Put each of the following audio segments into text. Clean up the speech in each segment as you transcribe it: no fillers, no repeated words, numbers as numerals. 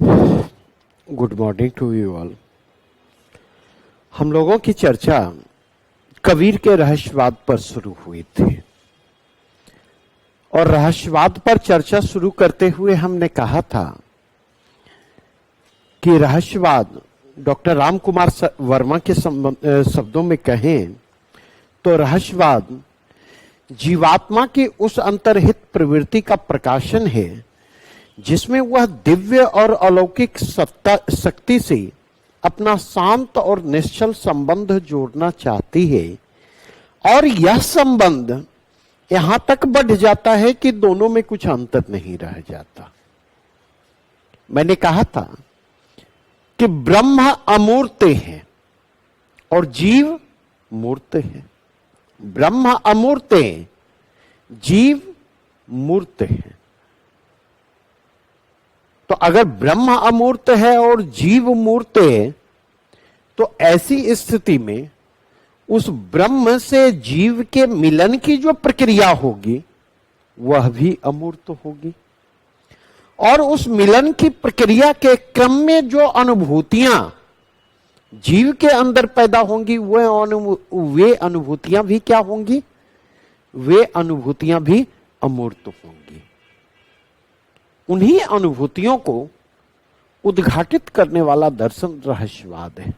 Good morning to you all. हम लोगों की चर्चा कबीर के रहस्यवाद पर शुरू हुई थी और रहस्यवाद पर चर्चा शुरू करते हुए हमने कहा था कि रहस्यवाद डॉक्टर राम कुमार वर्मा के शब्दों में कहें तो रहस्यवाद जीवात्मा की उस अंतर्हित प्रवृत्ति का प्रकाशन है जिसमें वह दिव्य और अलौकिक सत्ता शक्ति से अपना शांत और निश्चल संबंध जोड़ना चाहती है और यह संबंध यहां तक बढ़ जाता है कि दोनों में कुछ अंतर नहीं रह जाता। मैंने कहा था कि ब्रह्म अमूर्त है और जीव मूर्त है। ब्रह्म अमूर्त है, जीव मूर्त है। तो अगर ब्रह्म अमूर्त है और जीव मूर्त है तो ऐसी स्थिति में उस ब्रह्म से जीव के मिलन की जो प्रक्रिया होगी वह भी अमूर्त होगी और उस मिलन की प्रक्रिया के क्रम में जो अनुभूतियां जीव के अंदर पैदा होंगी वे अनुभूतियां भी क्या होंगी? वे अनुभूतियां भी अमूर्त होंगी। उन्हीं अनुभूतियों को उद्घाटित करने वाला दर्शन रहस्यवाद है।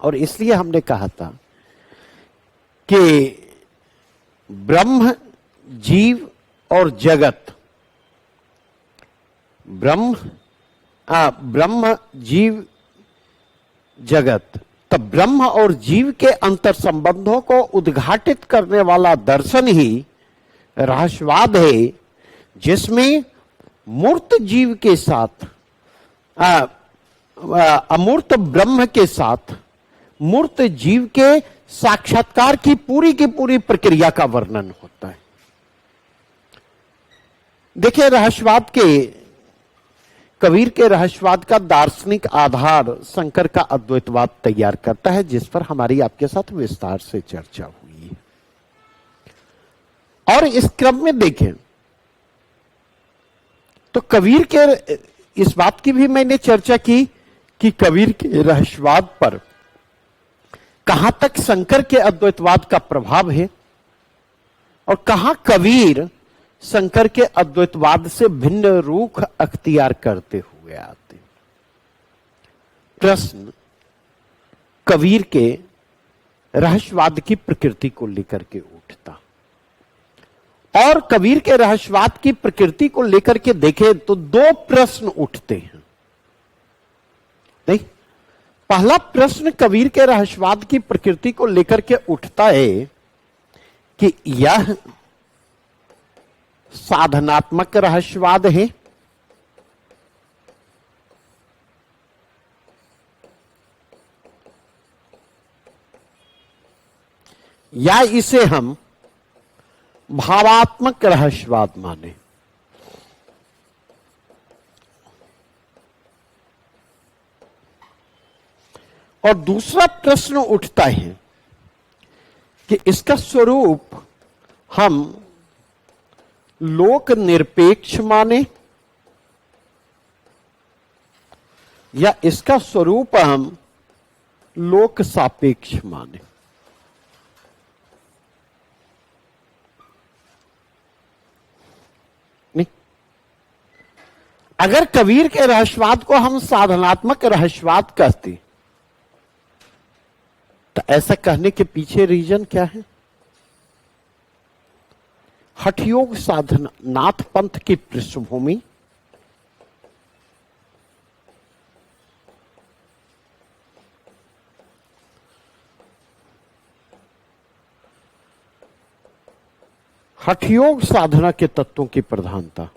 और इसलिए हमने कहा था कि ब्रह्म, जीव और जगत, ब्रह्म जीव जगत, तब ब्रह्म और जीव के अंतर संबंधों को उद्घाटित करने वाला दर्शन ही रहस्यवाद है जिसमें मूर्त जीव के साथ अमूर्त ब्रह्म के साथ मूर्त जीव के साक्षात्कार की पूरी प्रक्रिया का वर्णन होता है। देखिए, रहस्यवाद के कबीर के रहस्यवाद का दार्शनिक आधार शंकर का अद्वैतवाद तैयार करता है, जिस पर हमारी आपके साथ विस्तार से चर्चा हुई है। और इस क्रम में देखें तो कबीर के इस बात की भी मैंने चर्चा की कि कबीर के रहस्यवाद पर कहां तक शंकर के अद्वैतवाद का प्रभाव है और कहां कबीर शंकर के अद्वैतवाद से भिन्न रुख अख्तियार करते हुए आते। प्रश्न कबीर के रहस्यवाद की प्रकृति को लेकर के उठता और कबीर के रहस्यवाद की प्रकृति को लेकर के देखें तो दो प्रश्न उठते हैं। नहीं, पहला प्रश्न कबीर के रहस्यवाद की प्रकृति को लेकर के उठता है कि यह साधनात्मक रहस्यवाद है या इसे हम भावात्मक रहस्यवाद माने। और दूसरा प्रश्न उठता है कि इसका स्वरूप हम लोक निरपेक्ष माने या इसका स्वरूप हम लोक सापेक्ष माने। नहीं, अगर कबीर के रहस्यवाद को हम साधनात्मक रहस्यवाद कहते तो ऐसा कहने के पीछे रीजन क्या है? हठयोग साधना नाथ पंथ की पृष्ठभूमि, हठयोग साधना के तत्वों की प्रधानता,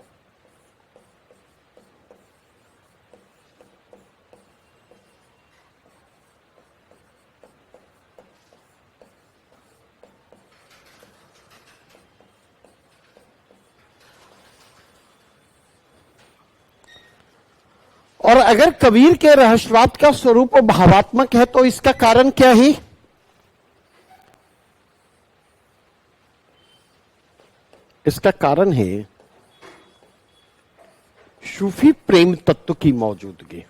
और अगर कबीर के रहस्यवाद का स्वरूप भावात्मक है तो इसका कारण क्या है? इसका कारण है सूफी प्रेम तत्व की मौजूदगी।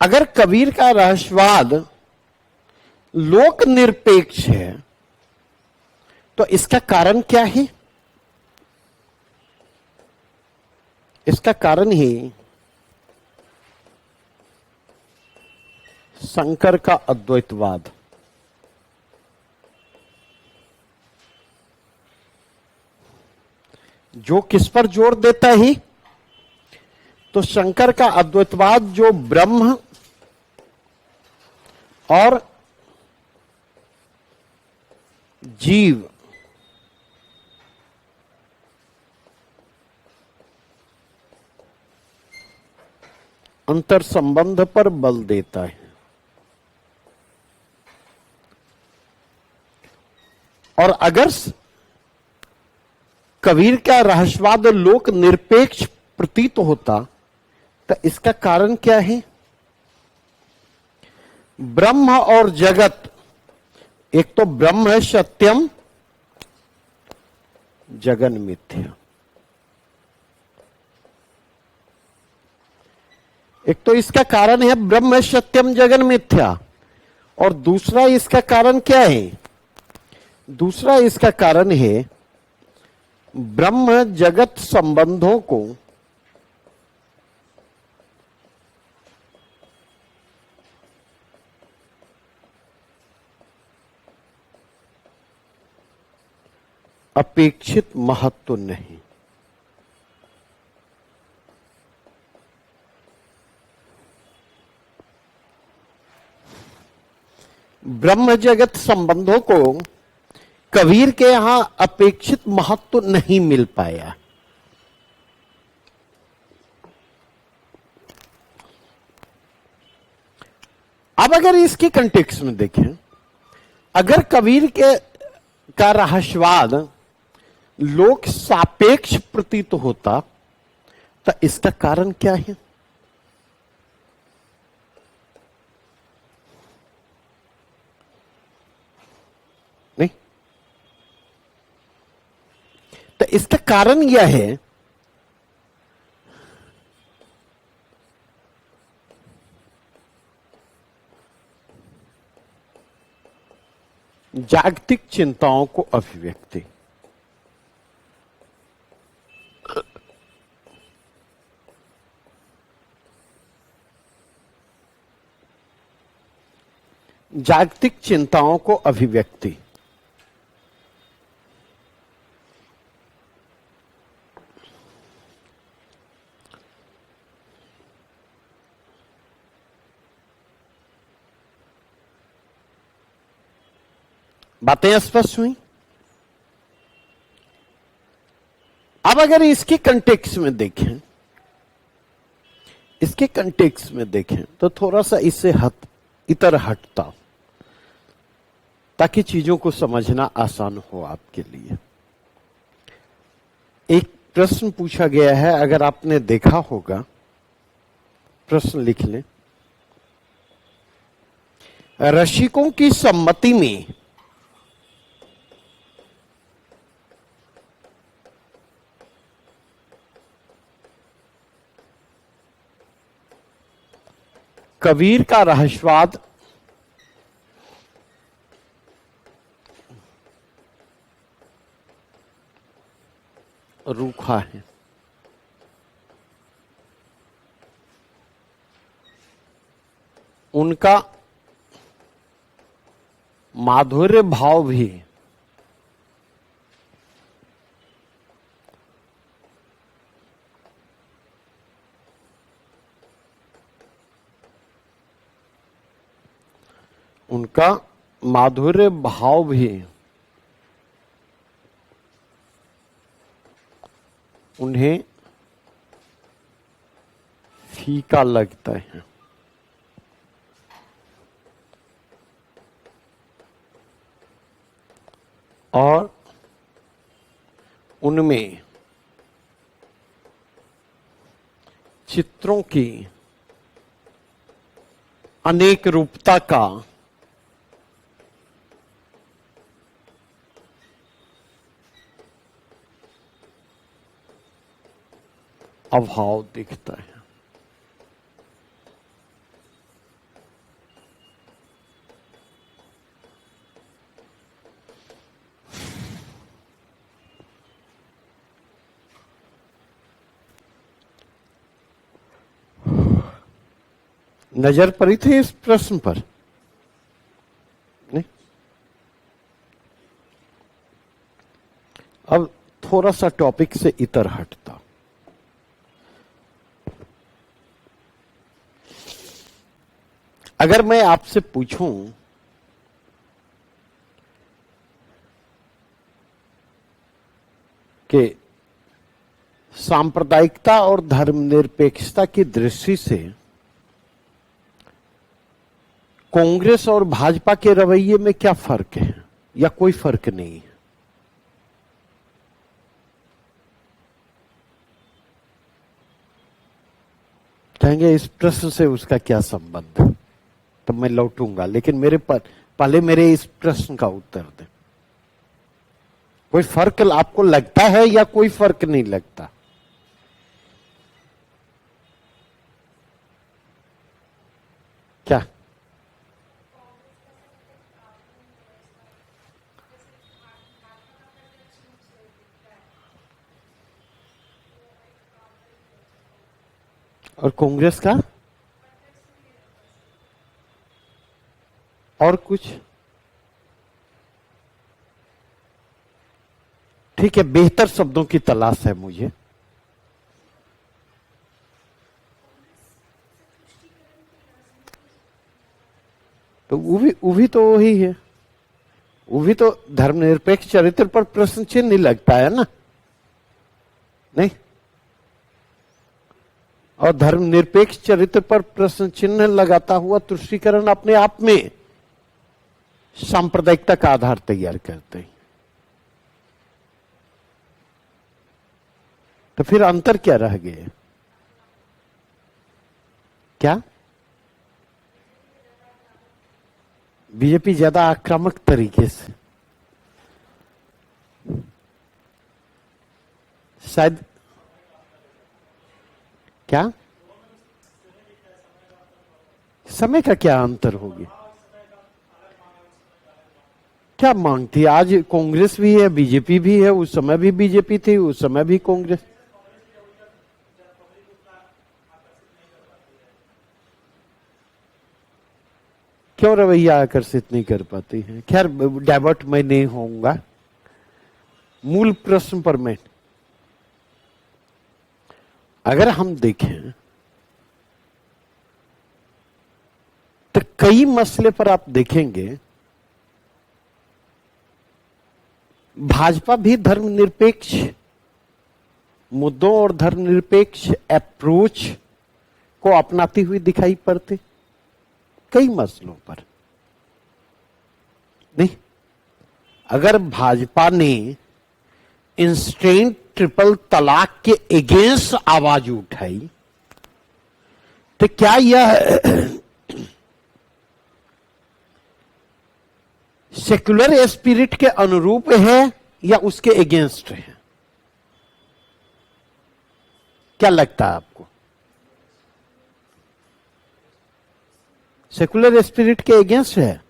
अगर कबीर का रहस्यवाद लोक निरपेक्ष है तो इसका कारण क्या है? इसका कारण ही शंकर का अद्वैतवाद। जो किस पर जोर देता है? तो शंकर का अद्वैतवाद जो ब्रह्म और जीव अंतर संबंध पर बल देता है। और अगर कबीर का रहस्यवाद लोक निरपेक्ष प्रतीत होता तो इसका कारण क्या है? ब्रह्म और जगत, एक तो ब्रह्म है सत्यम, जगन मिथ्या। एक तो इसका कारण है ब्रह्म सत्यम जगन मिथ्या, और दूसरा इसका कारण क्या है? दूसरा इसका कारण है ब्रह्म जगत संबंधों को अपेक्षित महत्व नहीं। ब्रह्म जगत संबंधों को कबीर के यहां अपेक्षित महत्व नहीं मिल पाया। अब अगर इसके कंटेक्स्ट में देखें, अगर कबीर के का रहस्यवाद लोक सापेक्ष प्रतीत होता तो इसका कारण क्या है? नहीं, तो इसका कारण यह है जागतिक चिंताओं को अभिव्यक्ति। जागतिक चिंताओं को अभिव्यक्ति। बातें स्पष्ट हुई? अब अगर इसके कंटेक्स्ट में देखें, इसके कंटेक्स्ट में देखें तो थोड़ा सा इससे इतर हटता, ताकि चीजों को समझना आसान हो आपके लिए। एक प्रश्न पूछा गया है, अगर आपने देखा होगा, प्रश्न लिख लें। रसिकों की सम्मति में कबीर का रहस्यवाद रूखा है। उनका माधुर्य भाव भी उनका माधुर्य भाव भी उन्हें फीका लगता है। और उनमें चित्रों की अनेक रूपता का अभाव दिखता है। नजर पड़ी थी इस प्रश्न पर? नहीं। अब थोड़ा सा टॉपिक से इतर हटता। अगर मैं आपसे पूछूं कि सांप्रदायिकता और धर्मनिरपेक्षता की दृष्टि से कांग्रेस और भाजपा के रवैये में क्या फर्क है या कोई फर्क नहीं है, कहेंगे इस प्रश्न से उसका क्या संबंध? तब मैं लौटूंगा, लेकिन पहले मेरे इस प्रश्न का उत्तर दें। कोई फर्क आपको लगता है या कोई फर्क नहीं लगता? क्या? और कांग्रेस का? और कुछ? ठीक है, बेहतर शब्दों की तलाश है मुझे। तो वो भी तो वही है, वो भी तो धर्मनिरपेक्ष चरित्र पर प्रश्न चिन्ह नहीं लगता है ना? नहीं। और धर्मनिरपेक्ष चरित्र पर प्रश्न चिन्ह लगाता हुआ तुष्टीकरण अपने आप में सांप्रदायिकता का आधार तैयार करते हैं। तो फिर अंतर क्या रह गए? क्या? बीजेपी ज्यादा आक्रामक तरीके से शायद। क्या समय का क्या अंतर होगी? क्या मांग थी? आज कांग्रेस भी है, बीजेपी भी है, उस समय भी बीजेपी थी, उस समय भी कांग्रेस। क्यों रवैया आकर्षित नहीं कर पाती है? खैर डाइवर्ट मैं नहीं होऊंगा, मूल प्रश्न पर मैं। अगर हम देखें तो कई मसले पर आप देखेंगे भाजपा भी धर्मनिरपेक्ष मुद्दों और धर्मनिरपेक्ष अप्रोच को अपनाती हुई दिखाई पड़ती कई मसलों पर। नहीं, अगर भाजपा ने इंस्टेंट ट्रिपल तलाक के अगेंस्ट आवाज उठाई तो क्या यह सेक्युलर स्पिरिट के अनुरूप है या उसके अगेंस्ट है? क्या लगता है आपको? सेक्युलर स्पिरिट के अगेंस्ट है?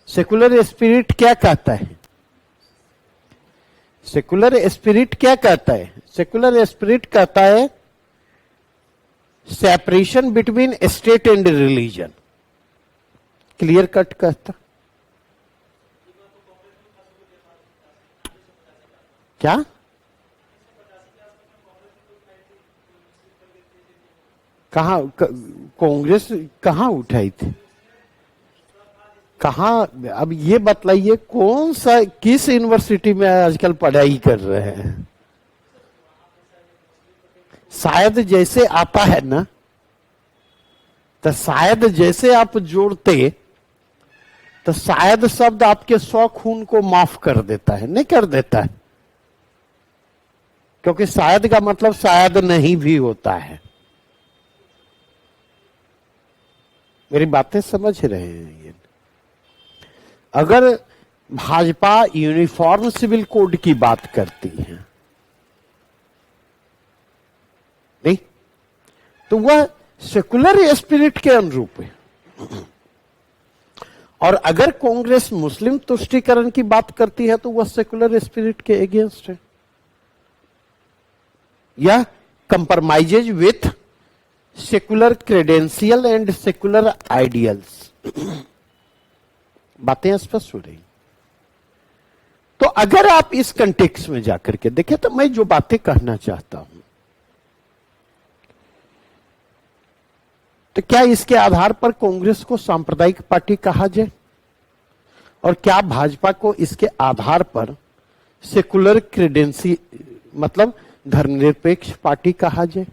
सेक्युलर स्पिरिट क्या कहता है? सेक्युलर स्पिरिट क्या कहता है? सेक्युलर स्पिरिट कहता है separation between state and religion. Clear cut कहता। क्या? कहां कांग्रेस कहां उठाई थी? कहां? अब ये बतलाइए कौन सा किस यूनिवर्सिटी में आजकल पढ़ाई कर रहे हैं? शायद जैसे आता है ना, तो शायद जैसे आप जोड़ते तो शायद शब्द आपके 100 खून को माफ कर देता है, नहीं कर देता है? क्योंकि शायद का मतलब शायद नहीं भी होता है। मेरी बातें समझ रहे हैं ये? अगर भाजपा यूनिफॉर्म सिविल कोड की बात करती है, नहीं, तो वह सेकुलर स्पिरिट के अनुरूप है। और अगर कांग्रेस मुस्लिम तुष्टीकरण की बात करती है तो वह सेकुलर स्पिरिट के अगेंस्ट है, या compromises with secular credential and secular ideals. बातें स्पष्ट हो रही। तो अगर आप इस कंटेक्स्ट में जाकर के देखें तो मैं जो बातें कहना चाहता हूं, तो क्या इसके आधार पर कांग्रेस को सांप्रदायिक पार्टी कहा जाए, और क्या भाजपा को इसके आधार पर सेकुलर क्रेडेंसी मतलब धर्मनिरपेक्ष पार्टी कहा जाए?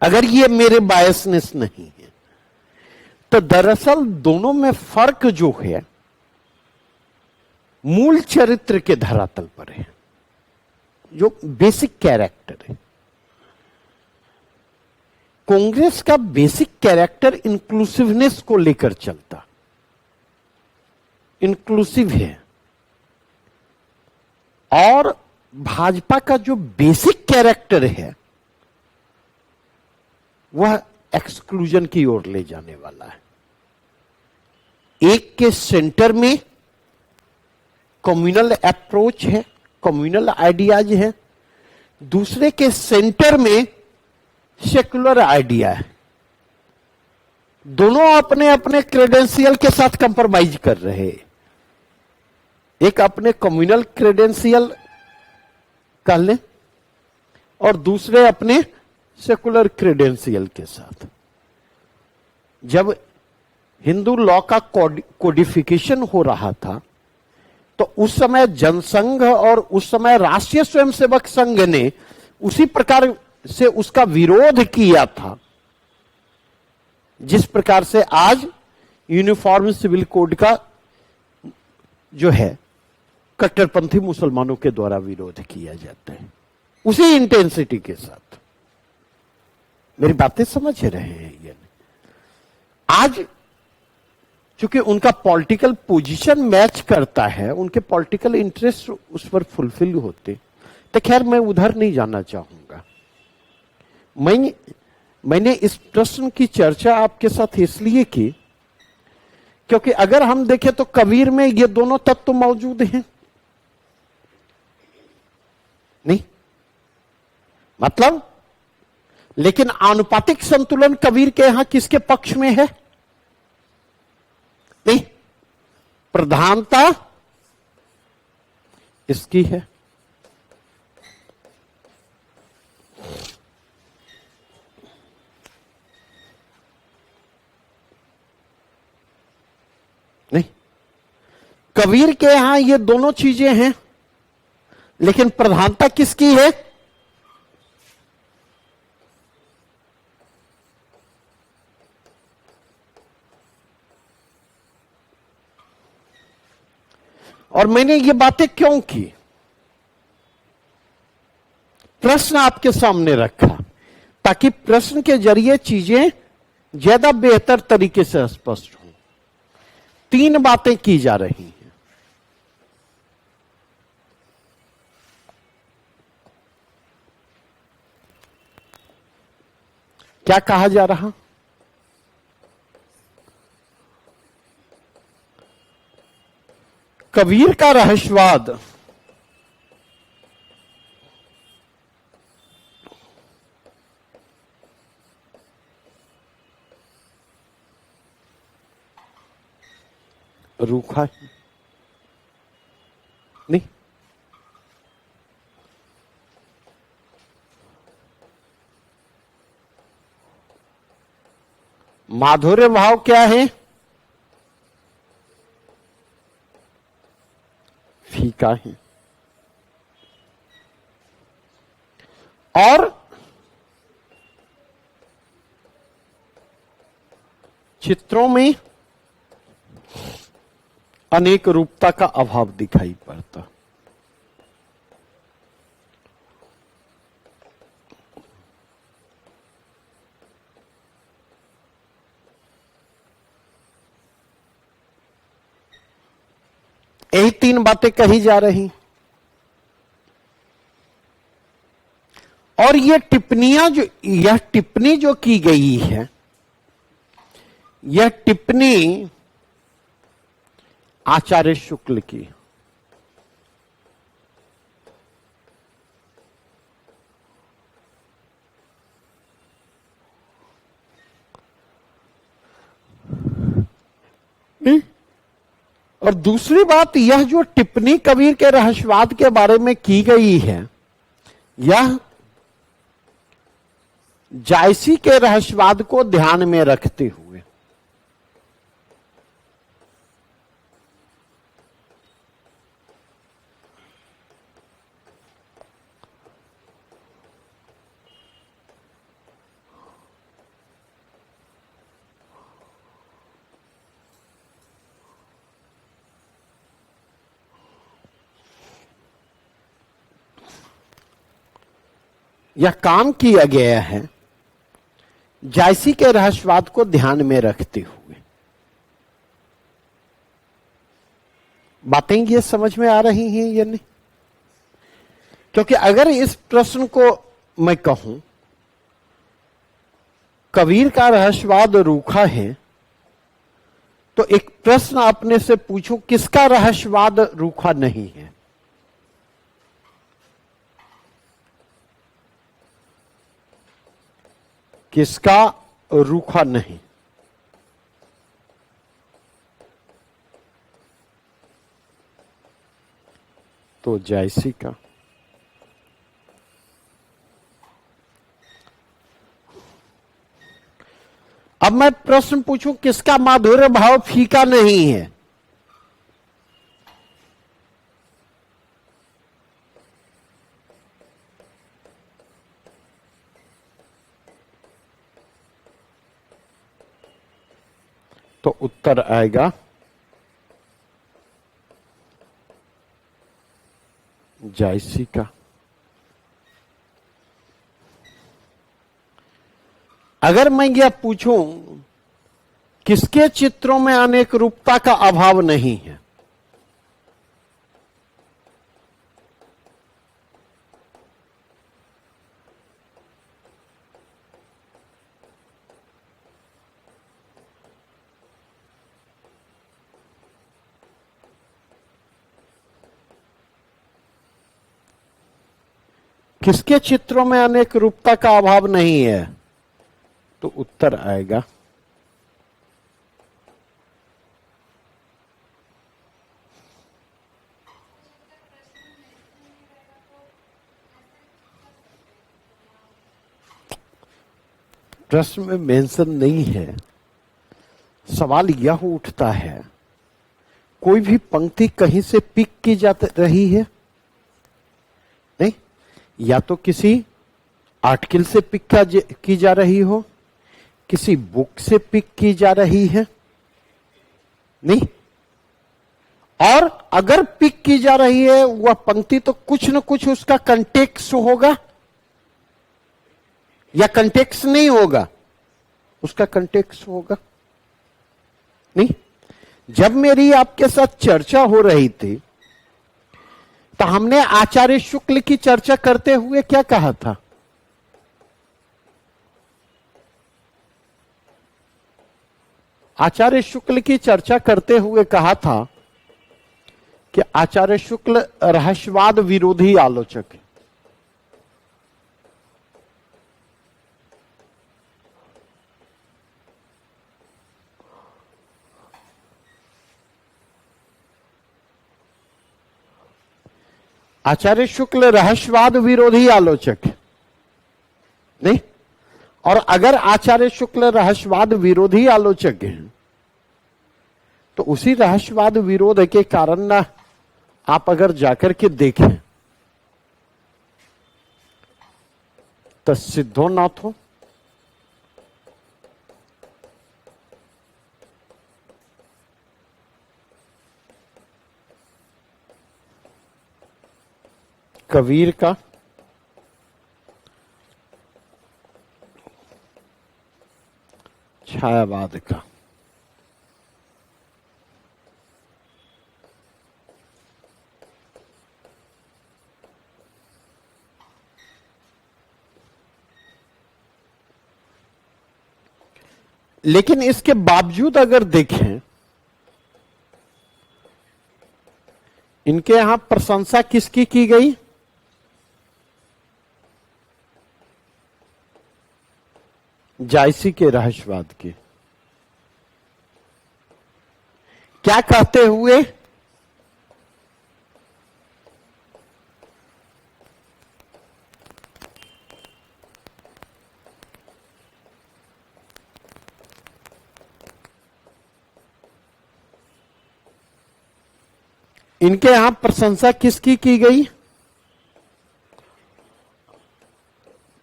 अगर ये मेरे बायसनेस नहीं है, तो दरअसल दोनों में फर्क जो है मूल चरित्र के धरातल पर है, जो बेसिक कैरेक्टर है। कांग्रेस का बेसिक कैरेक्टर इंक्लूसिवनेस को लेकर चलता, इंक्लूसिव है, और भाजपा का जो बेसिक कैरेक्टर है वह एक्सक्लूजन की ओर ले जाने वाला है। एक के सेंटर में कम्युनल अप्रोच है, कम्युनल आइडियाज है, दूसरे के सेंटर में सेकुलर आइडिया है। दोनों अपने अपने क्रेडेंशियल के साथ कंप्रोमाइज कर रहे हैं। एक अपने कम्युनल क्रेडेंशियल कह लें और दूसरे अपने सेकुलर क्रेडेंशियल के साथ। जब हिंदू लॉ का कोडिफिकेशन हो रहा था तो उस समय जनसंघ और उस समय राष्ट्रीय स्वयंसेवक संघ ने उसी प्रकार से उसका विरोध किया था जिस प्रकार से आज यूनिफॉर्म सिविल कोड का जो है कट्टरपंथी मुसलमानों के द्वारा विरोध किया जाता है, उसी इंटेंसिटी के साथ। मेरी बातें समझ रहे हैं ये? आज चूंकि उनका पॉलिटिकल पोजीशन मैच करता है, उनके पॉलिटिकल इंटरेस्ट उस पर फुलफिल होते, तो खैर मैं उधर नहीं जाना चाहूंगा। मैंने इस प्रश्न की चर्चा आपके साथ इसलिए की क्योंकि अगर हम देखें तो कबीर में ये दोनों तत्व तो मौजूद हैं, नहीं मतलब, लेकिन आनुपातिक संतुलन कबीर के यहां किसके पक्ष में है? नहीं, प्रधानता इसकी है। नहीं, कबीर के यहां ये दोनों चीजें हैं, लेकिन प्रधानता किसकी है? और मैंने ये बातें क्यों की? प्रश्न आपके सामने रखा ताकि प्रश्न के जरिए चीजें ज्यादा बेहतर तरीके से स्पष्ट हो। तीन बातें की जा रही हैं। क्या कहा जा रहा? कबीर का रहस्यवाद रूखा है, नहीं, माधुर्य भाव क्या है? फीका है। और चित्रों में अनेक रूपता का अभाव दिखाई पड़ता। यही तीन बातें कही जा रही। और यह टिप्पणी जो की गई है, यह टिप्पणी आचार्य शुक्ल की। और दूसरी बात, यह जो टिप्पणी कबीर के रहस्यवाद के बारे में की गई है, यह जायसी के रहस्यवाद को ध्यान में रखते हुए। यह काम किया गया है जायसी के रहस्यवाद को ध्यान में रखते हुए। बातें ये समझ में आ रही हैं या नहीं? क्योंकि अगर इस प्रश्न को मैं कहूं कबीर का रहस्यवाद रूखा है, तो एक प्रश्न अपने से पूछो, किसका रहस्यवाद रूखा नहीं है? किसका रूखा नहीं? तो जायसी का। अब मैं प्रश्न पूछूं, किसका माधुर्य भाव फीका नहीं है? तो उत्तर आएगा जायसी का। अगर मैं यह पूछूं किसके चित्रों में अनेक रूपता का अभाव नहीं है, किसके चित्रों में अनेक रूपता का अभाव नहीं है, तो उत्तर आएगा प्रश्न में मेंशन नहीं है। सवाल यह उठता है, कोई भी पंक्ति कहीं से पिक की जा रही है? नहीं, या तो किसी आर्टिकल से पिक की जा रही हो, किसी बुक से पिक की जा रही है, नहीं। और अगर पिक की जा रही है वह पंक्ति, तो कुछ न कुछ उसका कंटेक्स्ट होगा या कंटेक्स्ट नहीं होगा? उसका कंटेक्स्ट होगा, नहीं। जब मेरी आपके साथ चर्चा हो रही थी तो हमने आचार्य शुक्ल की चर्चा करते हुए क्या कहा था? आचार्य शुक्ल की चर्चा करते हुए कहा था कि आचार्य शुक्ल रहस्यवाद विरोधी आलोचक है। आचार्य शुक्ल रहस्यवाद विरोधी आलोचक है, नहीं। और अगर आचार्य शुक्ल रहस्यवाद विरोधी आलोचक हैं, तो उसी रहस्यवाद विरोध के कारण ना आप अगर जाकर के देखें तो सिद्धोनाथों, कबीर का, छायावाद का, लेकिन इसके बावजूद अगर देखें, इनके यहां प्रशंसा किसकी की गई? जायसी के रहस्यवाद की। क्या कहते हुए? इनके यहां प्रशंसा किसकी की गई?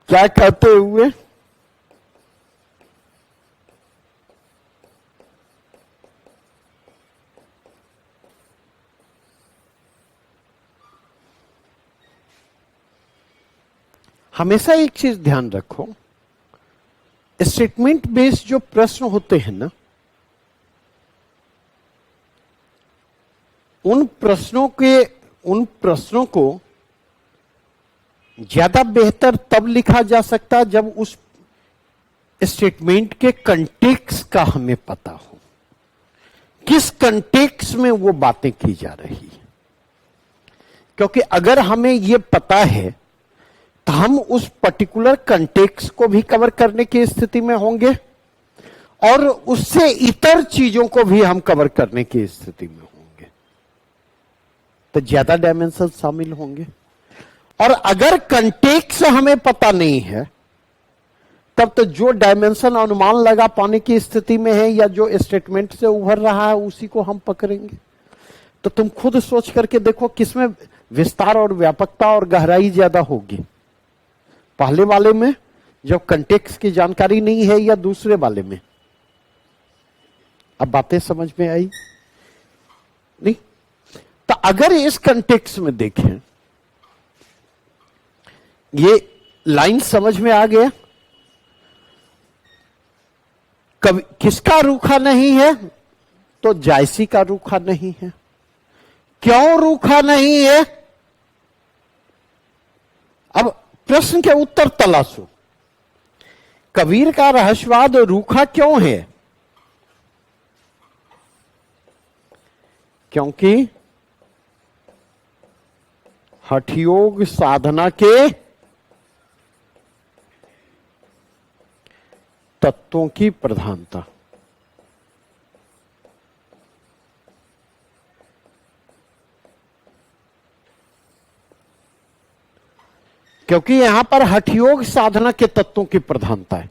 क्या कहते हुए? हमेशा एक चीज ध्यान रखो, स्टेटमेंट बेस्ड जो प्रश्न होते हैं ना, उन प्रश्नों को ज्यादा बेहतर तब लिखा जा सकता है जब उस स्टेटमेंट के कंटेक्स्ट का हमें पता हो, किस कंटेक्स्ट में वो बातें की जा रही है। क्योंकि अगर हमें ये पता है तो हम उस पर्टिकुलर कंटेक्स्ट को भी कवर करने की स्थिति में होंगे और उससे इतर चीजों को भी हम कवर करने की स्थिति में होंगे, तो ज्यादा डायमेंशन शामिल होंगे। और अगर कंटेक्स्ट हमें पता नहीं है, तब तो जो डायमेंशन अनुमान लगा पाने की स्थिति में है या जो स्टेटमेंट से उभर रहा है उसी को हम पकड़ेंगे। तो तुम खुद सोच करके देखो किसमें विस्तार और व्यापकता और गहराई ज्यादा होगी, पहले वाले में जब कंटेक्स्ट की जानकारी नहीं है या दूसरे वाले में? अब बातें समझ में आई नहीं? तो अगर इस कंटेक्स्ट में देखें, ये लाइन समझ में आ गया? कभी किसका रूखा नहीं है? तो जायसी का रूखा नहीं है। क्यों रूखा नहीं है? अब प्रश्न के उत्तर तलाशो। कबीर का रहस्यवाद रूखा क्यों है? क्योंकि हठयोग साधना के तत्वों की प्रधानता। क्योंकि यहां पर हठयोग साधना के तत्वों की प्रधानता है।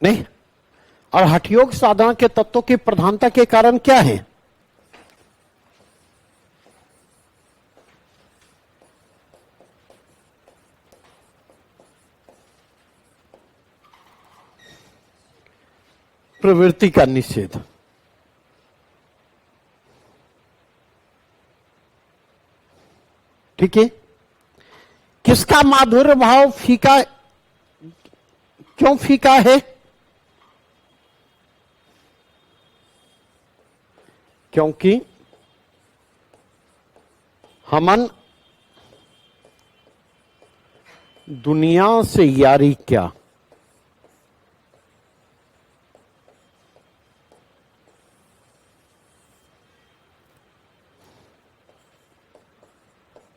नहीं, और हठयोग साधना के तत्वों की प्रधानता के कारण क्या है? प्रवृत्ति का निषेध। ठीक है। किसका माधुर्य भाव फीका, क्यों फीका है? क्योंकि हमन दुनिया से यारी क्या,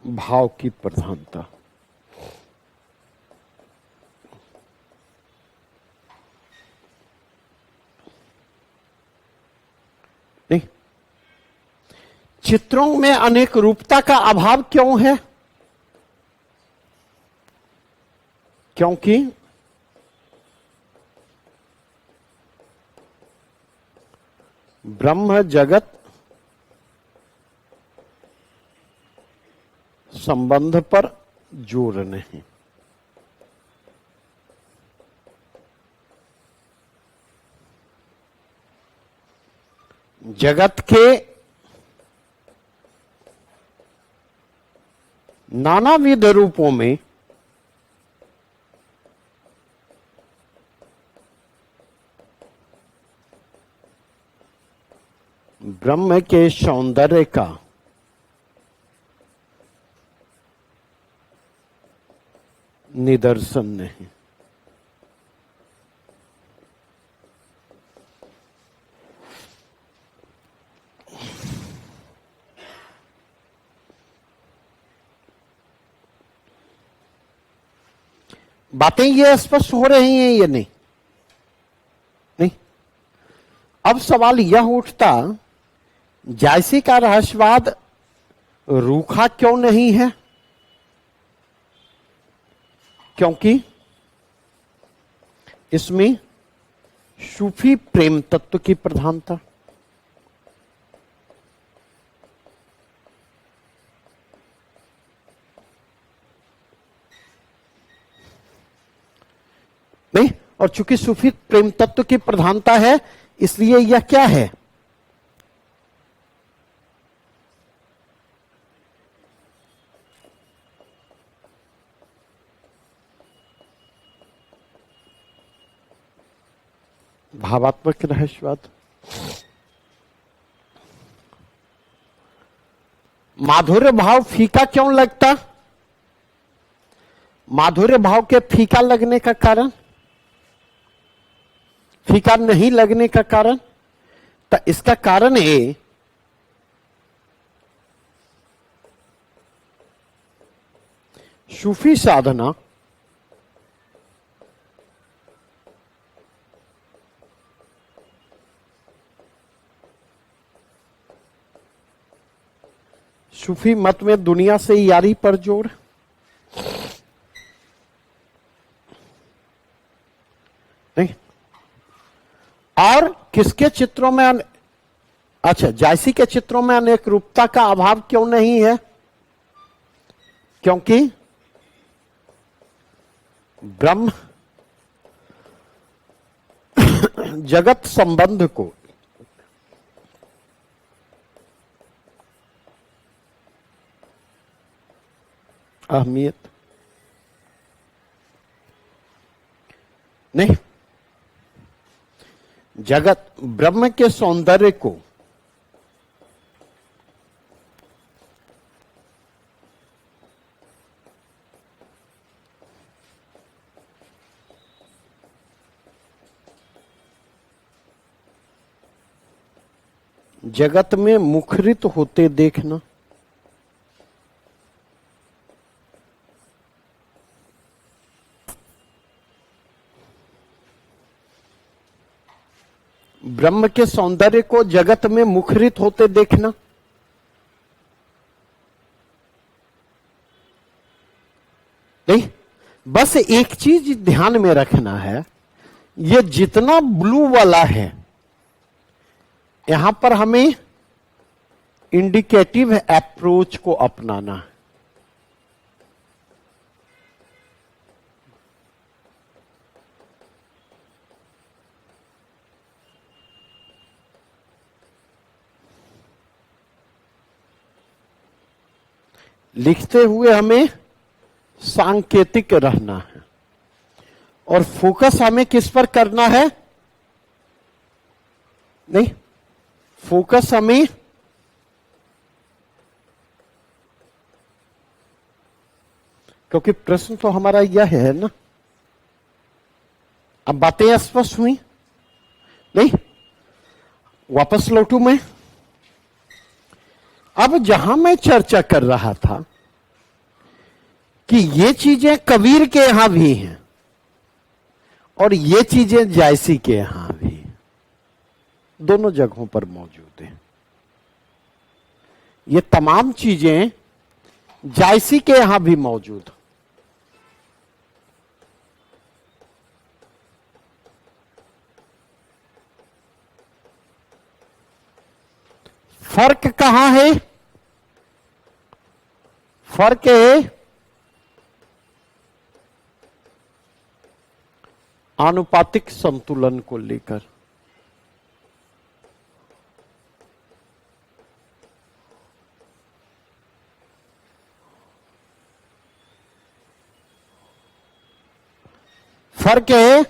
भाव की प्रधानता। नहीं, चित्रों में अनेक रूपता का अभाव क्यों है? क्योंकि ब्रह्म जगत संबंध पर जोर नहीं। जगत के नानाविध रूपों में ब्रह्म के सौंदर्य का निदर्शन नहीं। बातें ये स्पष्ट हो रही हैं ये नहीं? नहीं। अब सवाल यह उठता, जायसी का रहस्यवाद रूखा क्यों नहीं है? क्योंकि इसमें सूफी प्रेम तत्व की प्रधानता, नहीं, और चूंकि सूफी प्रेम तत्व की प्रधानता है, इसलिए यह क्या है? भावात्मक रहस्यवाद। माधुर्य भाव फीका क्यों लगता? माधुर्य भाव के फीका लगने का कारण, फीका नहीं लगने का कारण, तो इसका कारण है सूफी साधना सूफी मत में दुनिया से यारी पर जोर, नहीं, और किसके चित्रों में अच्छा, जायसी के चित्रों में अनेक रूपता का अभाव क्यों नहीं है? क्योंकि ब्रह्म जगत संबंध को अहमियत नहीं, जगत ब्रह्म के सौंदर्य को जगत में मुखरित होते देखना, ब्रह्म के सौंदर्य को जगत में मुखरित होते देखना, नहीं, बस एक चीज ध्यान में रखना है, ये जितना ब्लू वाला है, यहां पर हमें इंडिकेटिव अप्रोच को अपनाना है। लिखते हुए हमें सांकेतिक रहना है, और फोकस हमें किस पर करना है? नहीं, फोकस हमें क्योंकि प्रश्न तो हमारा यह है ना। अब बातें स्पष्ट हुई? नहीं, वापस लौटू मैं। अब जहां मैं चर्चा कर रहा था कि ये चीजें कबीर के यहां भी हैं और ये चीजें जायसी के यहां भी हैं, दोनों जगहों पर मौजूद हैं। ये तमाम चीजें जायसी के यहां भी मौजूद। फर्क कहां है? फर्क है आनुपातिक संतुलन को लेकर। फर्क है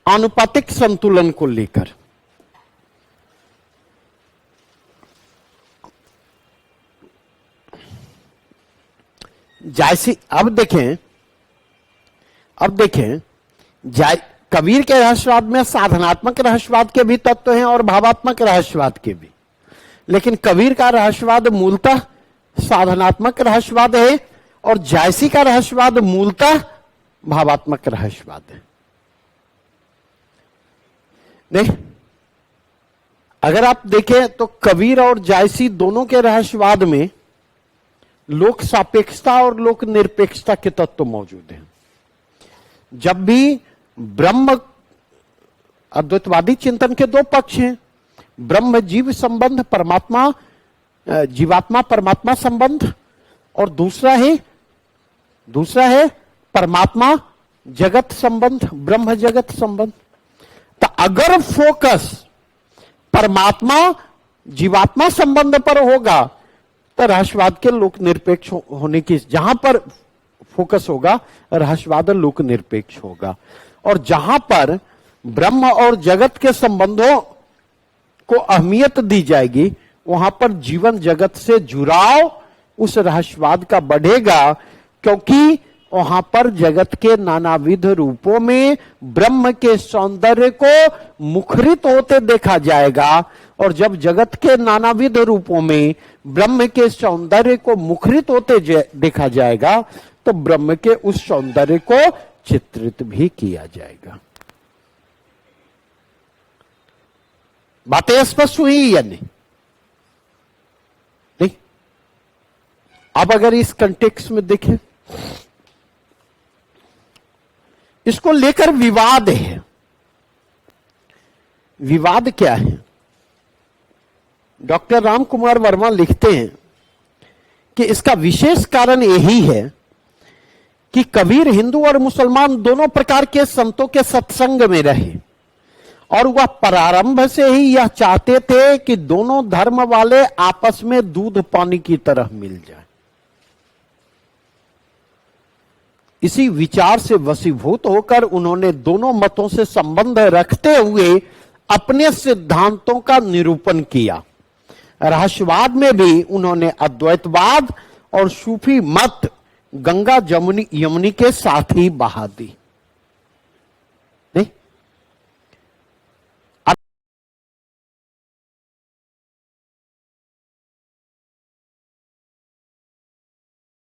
आनुपातिक संतुलन को लेकर। जायसी, अब देखें, अब देखें, कबीर के रहस्यवाद में साधनात्मक रहस्यवाद के भी तत्व हैं और भावात्मक रहस्यवाद के भी, लेकिन कबीर का रहस्यवाद मूलतः साधनात्मक रहस्यवाद है और जायसी का रहस्यवाद मूलतः भावात्मक रहस्यवाद है। नहीं, अगर आप देखें तो कबीर और जायसी दोनों के रहस्यवाद में लोक सापेक्षता और लोक निरपेक्षता के तत्व मौजूद हैं। जब भी ब्रह्म, अद्वैतवादी चिंतन के दो पक्ष हैं, ब्रह्म जीव संबंध, परमात्मा जीवात्मा परमात्मा संबंध, और दूसरा है परमात्मा जगत संबंध, ब्रह्म जगत संबंध। तो अगर फोकस परमात्मा जीवात्मा संबंध पर होगा तो रहस्यवाद के लोक निरपेक्ष होने की, जहां पर फोकस होगा रहस्यवाद लोक निरपेक्ष होगा, और जहां पर ब्रह्म और जगत के संबंधों को अहमियत दी जाएगी वहां पर जीवन जगत से जुड़ाव उस रहस्यवाद का बढ़ेगा, क्योंकि वहां पर जगत के नानाविध रूपों में ब्रह्म के सौंदर्य को मुखरित होते देखा जाएगा, और जब जगत के नानाविध रूपों में ब्रह्म के सौंदर्य को मुखरित होते देखा जाएगा तो ब्रह्म के उस सौंदर्य को चित्रित भी किया जाएगा। बातें स्पष्ट हुई या नहीं? नहीं? अब अगर इस कंटेक्स्ट में देखें, इसको लेकर विवाद है। विवाद क्या है? डॉक्टर राम कुमार वर्मा लिखते हैं कि इसका विशेष कारण यही है कि कबीर हिंदू और मुसलमान दोनों प्रकार के संतों के सत्संग में रहे और वह प्रारंभ से ही यह चाहते थे कि दोनों धर्म वाले आपस में दूध पानी की तरह मिल जाए। इसी विचार से वशीभूत होकर उन्होंने दोनों मतों से संबंध रखते हुए अपने सिद्धांतों का निरूपण किया। रहस्यवाद में भी उन्होंने अद्वैतवाद और सूफी मत गंगा यमुनी के साथ ही बहा दी।